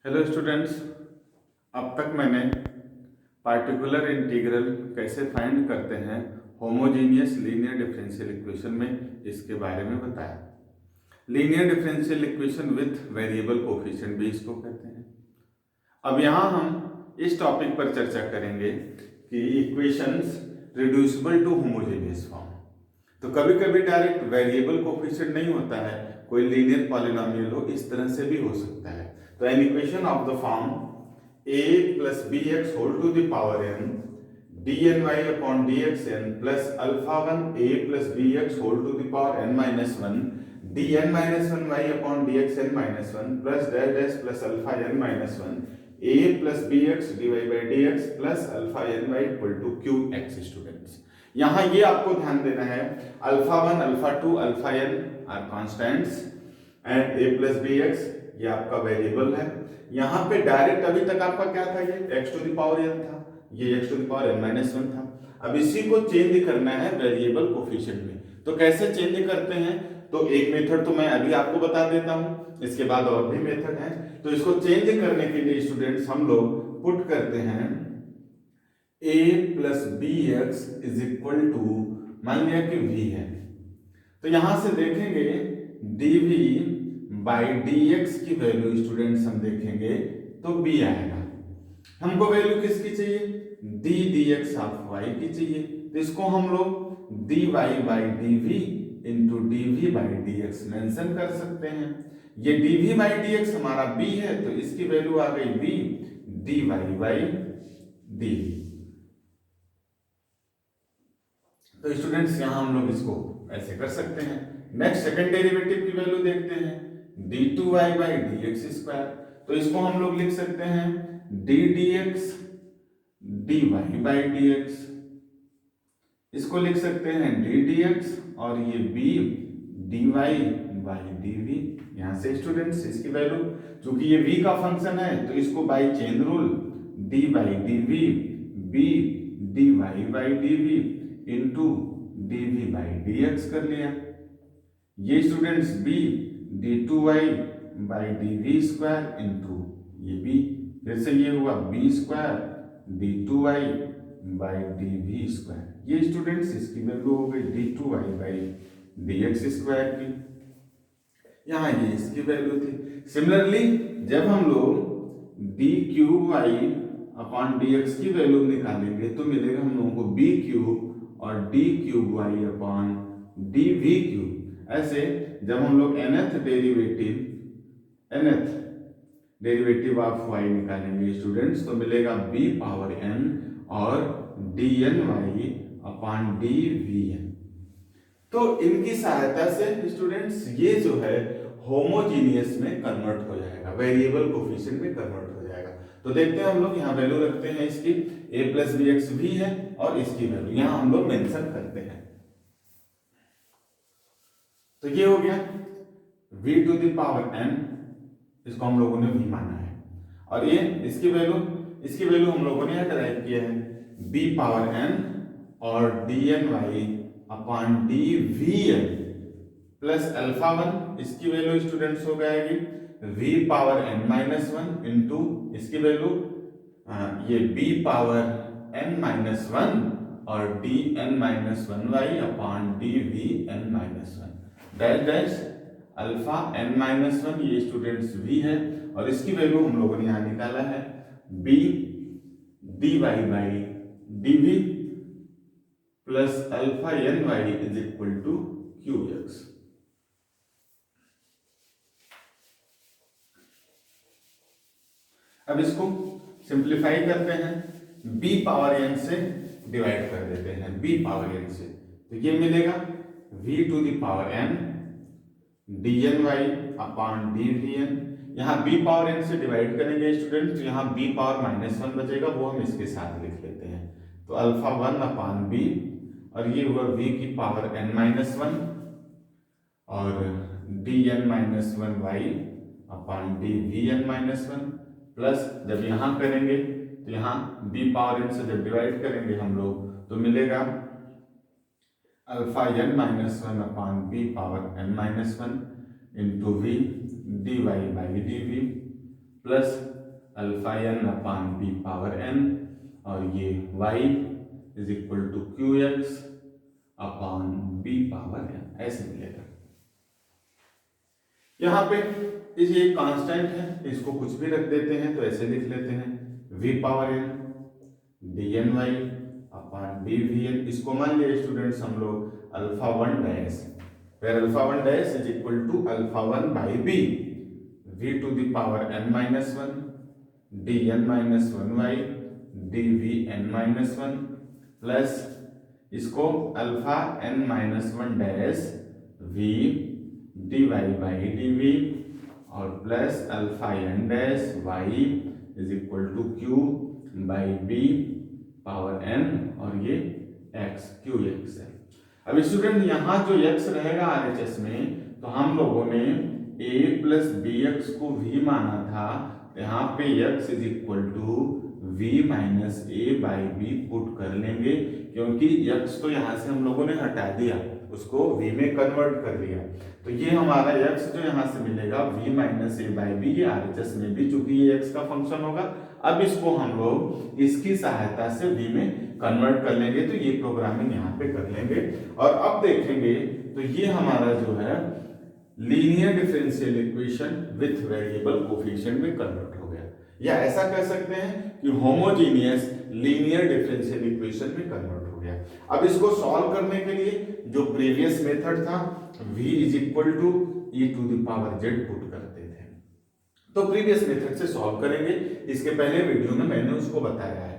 Hello students. अब तक मैंने पार्टिकुलर इंटीग्रल कैसे फाइंड करते हैं होमोजीनियस लीनियर डिफरेंशियल इक्वेशन में, इसके बारे में बताया। Linear differential equation with variable coefficient भी इसको कहते हैं। अब यहाँ हम इस टॉपिक पर चर्चा करेंगे कि equations reducible to homogeneous form. तो कभी कभी डायरेक्ट वेरिएबल कोफिशिएंट नहीं होता है, कोई लीनियर पॉलिनोमियल हो, इस तरह से भी हो सकता है। तो an equation of the form a plus bx whole to the power n dny upon dxn plus alpha 1 a plus bx whole to the power n minus 1 dn minus 1 y upon dxn minus 1 plus dash dash plus alpha n minus 1 a plus bx dy by dx plus alpha n y equal to qx। Students यहाँ ये आपको ध्यान देना है, alpha 1 alpha 2 alpha n are constants and a plus bx ये आपका variable है। यहाँ पे डायरेक्ट अभी तक आपका क्या था, ये x to the power n था, ये x to the power n minus 1 था। अब इसी को चेंज करना है वेरिएबल कोफिशिएंट में। तो कैसे चेंज करते हैं, तो एक मेथड तो मैं अभी आपको बता देता हूँ, इसके बाद और भी मेथड है। तो इसको चेंज करने के लिए स्टूडेंट्स हम लोग पुट करते हैं a plus b x is equal to, मान लिया कि v है, तो यहां से देखेंगे dv बाई dx की वैल्यू स्टूडेंट्स हम देखेंगे तो b आएगा। हमको वैल्यू किसकी चाहिए, d dx ऑफ y की चाहिए, तो इसको हम लोग dy by dv into dv by dx mention कर सकते हैं। ये dv बाई dx हमारा b है, तो इसकी वैल्यू आ गई b dy बाई dv। तो स्टूडेंट्स यहां हम लोग इसको ऐसे कर सकते हैं। नेक्स्ट सेकंड डेरिवेटिव की वैल्यू देखते हैं, d2y बाई dx स्क्वायर, तो इसको हम लोग लिख सकते हैं d dx dy by dx, इसको लिख सकते हैं d dx और ये b dy बाई dv। यहां से स्टूडेंट्स इसकी वैल्यू, चूंकि ये v का फंक्शन है तो इसको by chain rule d by dv b dy by dv into dv by dx कर लिया। ये students b d2y by dv square into ये b, फिर से ये हुआ b square d2y by dv square. ये स्टूडेंट्स इसकी वैल्यू हो गई d2y बाई dx स्क्वायर की, यहाँ ये इसकी वैल्यू थी। सिमिलरली जब हम लोग d cube y upon dx की वैल्यू निकालेंगे तो मिलेगा हम लोगों को b क्यूब और d cube y upon dv cube. ऐसे जब हम लोग nth डेरिवेटिव ऑफ y निकालेंगे स्टूडेंट्स तो मिलेगा b पावर n और dny अपॉन dvn। तो इनकी सहायता से स्टूडेंट्स ये जो है होमोजीनियस में कन्वर्ट हो जाएगा, वेरिएबल कोफिशिएंट में कन्वर्ट हो जाएगा। तो देखते हैं हम लोग यहाँ वैल्यू रखते हैं इसकी, a प्लस बी एक्स भी है और इसकी वैल्यू यहाँ हम लोग मेंशन करते हैं। तो ये हो गया v to the power n, इसको हम लोगों ने v माना है, और ये इसकी वैल्यू हम लोगों ने डिराइव किया है b पावर n और dny upon dvn plus alpha 1, इसकी वैल्यू स्टूडेंट्स हो जाएगी v power n minus 1 into इसकी वैल्यू ये b पावर n माइनस 1 और dn minus 1y upon dvn minus 1 dash dash alpha n minus 1, ये students v है और इसकी वैल्यू हम लोगों ने यहाँ निकाला है b dy by dv plus alpha ny is equal to qx। अब इसको सिंप्लीफाई करते हैं, b पावर n से डिवाइड कर देते हैं b पावर n से, तो ये मिलेगा v to the power n dny upon dvn। यहाँ b पावर n से डिवाइड करेंगे स्टूडेंट तो यहाँ b पावर माइनस 1 बचेगा, वो हम इसके साथ लिख लेते हैं, तो अल्फा 1 अपॉन b और ये हुआ v की पावर n माइनस 1 और dn minus 1y upon dvn minus 1 plus जब यहाँ करेंगे तो यहाँ b पावर n से जब डिवाइड करेंगे हम लोग तो मिलेगा alpha n minus 1 upon b power n minus 1 into v dy by dv plus alpha n upon b power n, और ये y is equal to q x upon b power n, ऐसे मिलेगा। यहाँ पे ये कांस्टेंट है, इसको कुछ भी रख देते हैं तो ऐसे लिख लेते हैं v power n d n y upon d v n. इसको मान लिया स्टूडेंट्स हम लोग alpha one dash, where alpha one dash is equal to alpha one by b, v to the power n minus one d n minus one y d v n minus one, plus इसको alpha n minus one dash v d y by d v, और plus alpha n dash y is equal to q by b power n, और ये x Q x है। अब student यहाँ जो x रहेगा RHS में, तो हम लोगों ने a प्लस बी एक्स को v माना था, यहाँ पे x is equal to v minus a by b put कर लेंगे, क्योंकि x तो यहाँ से हम लोगों ने हटा दिया, उसको v में कन्वर्ट कर दिया, तो ये हमारा x जो यहाँ से मिलेगा v minus a by b, ये RHS में भी चूंकि ये x का फंक्शन होगा, अब इसको हम लोग इसकी सहायता से v में कन्वर्ट कर लेंगे, तो ये प्रोग्रामिंग यहाँ पे कर लेंगे। और अब देखेंगे तो ये हमारा जो है linear differential equation with variable coefficient में कन्वर्ट हो गया, या ऐसा कह सकते हैं कि होमोजीनियस लीनियर डिफरेंशियल इक्वेशन में कन्वर्ट हो गया। अब इसको सॉल्व करने के लिए जो प्रीवियस मेथड था v is equal to e to the power z put करते थे, तो प्रीवियस मेथड से सॉल्व करेंगे। इसके पहले वीडियो में मैंने उसको बताया है।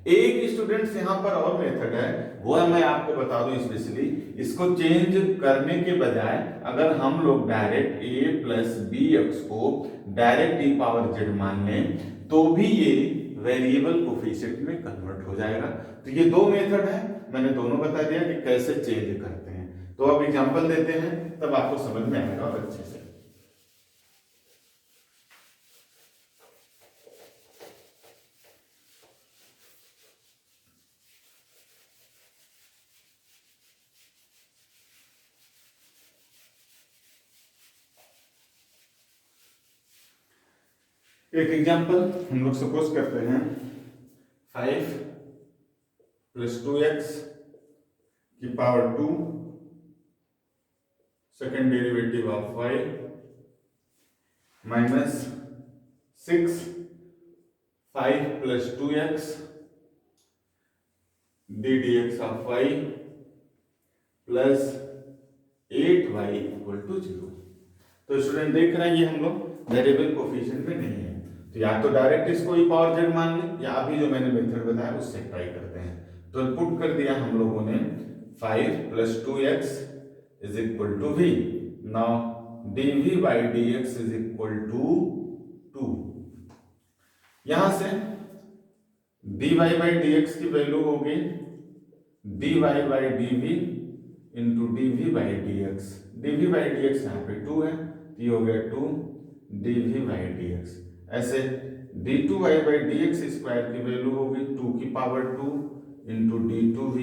एक स्टूडेंट्स यहाँ पर और मेथड है, वो मैं आपको बता दूं स्पेशली, इसको चेंज करने के बजाय अगर हम लोग direct a plus b x को डायरेक्ट e पावर z मान लें, तो भी ये वेरिएबल कोफिशिएंट में कन्वर्ट हो जाएगा। तो ये दो मेथड है, मैंने दोनों बता दिया कि कैसे चेंज करते हैं। तो अब एग्जांपल देते हैं, तब आपको समझ में आएगा और अच्छे से। एक एग्जांपल हम लोग सपोज करते हैं 5 प्लस 2x की power 2 second derivative of y minus 6 5 plus 2x d d x of y plus 8y equal to 0। तो स्टूडेंट देख रहे हैं ये हम लोग वेरिएबल कोफिशिएंट में नहीं है, तो या तो डायरेक्ट इसको ई पावर जेड मान लें, या अभी जो मैंने मेथड बताया उससे ट्राई करते हैं। तो पुट कर दिया हम लोगों ने 5 plus 2x is equal to v, now dv by dx is equal to 2। यहां से dy बाई dx की वैल्यू होगी dy by dv into dv by dx, dv by dx यहाँ पे 2 है, ये हो गया 2 dv बाई dx। ऐसे d2y बाई dx स्क्वायर की वैल्यू होगी 2 की power 2 into d2v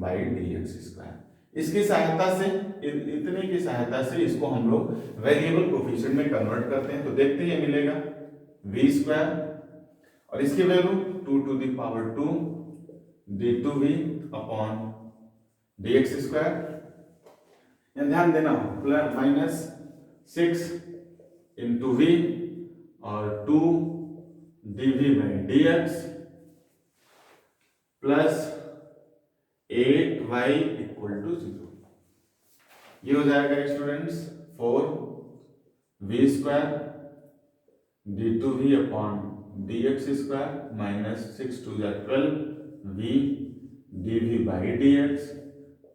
by dx square. इसकी सहायता से, इतने की सहायता से इसको हम लोग वेरिएबल कोफिशिएंट में कन्वर्ट करते हैं, तो देखते हैं ये मिलेगा v स्क्वायर और इसकी value 2 to the power 2 d2v upon dx square. ध्यान देना प्लस माइनस 6 इंटू v और 2 dv by dx plus 8y equal to 0। ये हो जाएगा students 4 v square d2v upon dx square minus 6 to 12 v dv by dx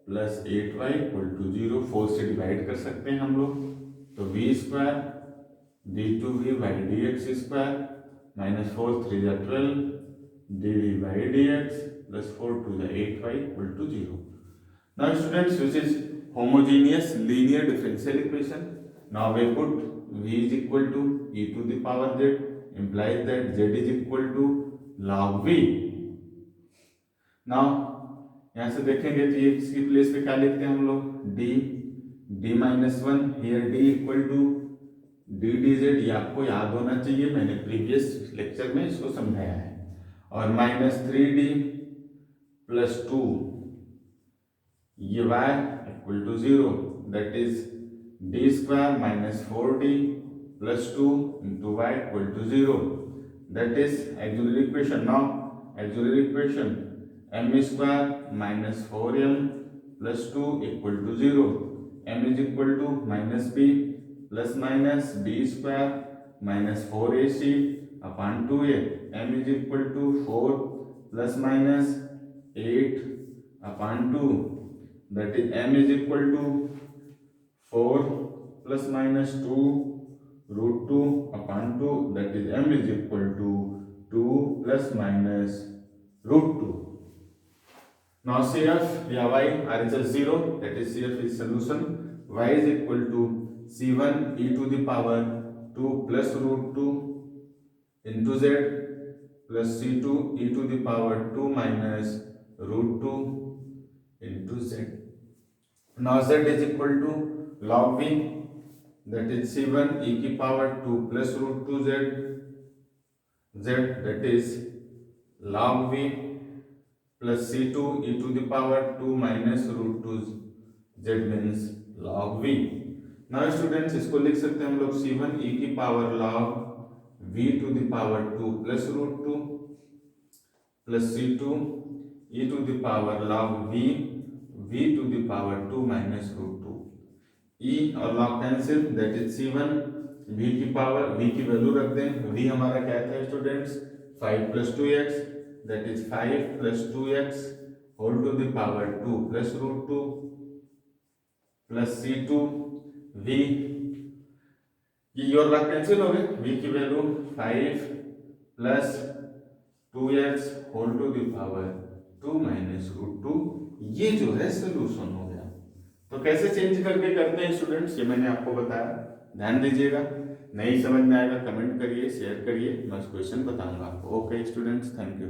plus 8y equal to 0। 4 से divide कर सकते हैं हम लोग, तो v square d2v by dx square minus 4 3 12 dv by dx plus 4 to 8y equal to 0। Now students, which is homogeneous linear differential equation. Now we put v is equal to e to the power z, implies that z is equal to log v. Now यहाँ से देखेंगे तो ये इसकी place पे क्या लिखते हैं हम लोग d minus 1, here d equal to d d z ये आपको याद होना चाहिए, मैंने प्रीवियस लेक्चर में इसको समझाया है। और -3d + 2 ये y = 0, that is d² - 4d + 2 × y = 0, that is auxiliary equation. Now auxiliary equation m² - 4m + 2 = 0, m is equal to -b + -b² - 4ac upon 2a, m is equal to 4 ± 8 upon 2, that is m is equal to 4 ± 2 √2 upon 2, that is m is equal to 2 ± √2. Now CF या y RHS 0, that is CF is solution. Y is equal to C1 e to the power 2 plus √2 into z plus C2 e to the power 2 minus √2 into z. Now z is equal to log v, that is C1 e की power 2 plus √2 z, that is log v plus C2 e to the power 2 minus √2 z means log v. Now students इसको लिख सकते हैं हम लोग C1 e की power log v to the power 2 plus √2 plus C2 e to the power log v to the power 2 minus √2. e और log cancel, that is C1 v की power, v की वैल्यू रख दें, v हमारा क्या था students 5 plus 2x, that is 5 plus 2x whole to the power 2 plus √2 plus C2 v, ये और लॉग कैंसिल हो गए, v की value 5 plus 2x whole to the power 2 minus √2, ये जो है सोल्यूशन हो गया। तो कैसे चेंज करके करते हैं स्टूडेंट्स, ये मैंने आपको बताया, ध्यान दीजिएगा। नहीं समझ में आएगा कमेंट करिए, शेयर करिए, मैं क्वेश्चन बताऊंगा आपको। Okay students, thank you.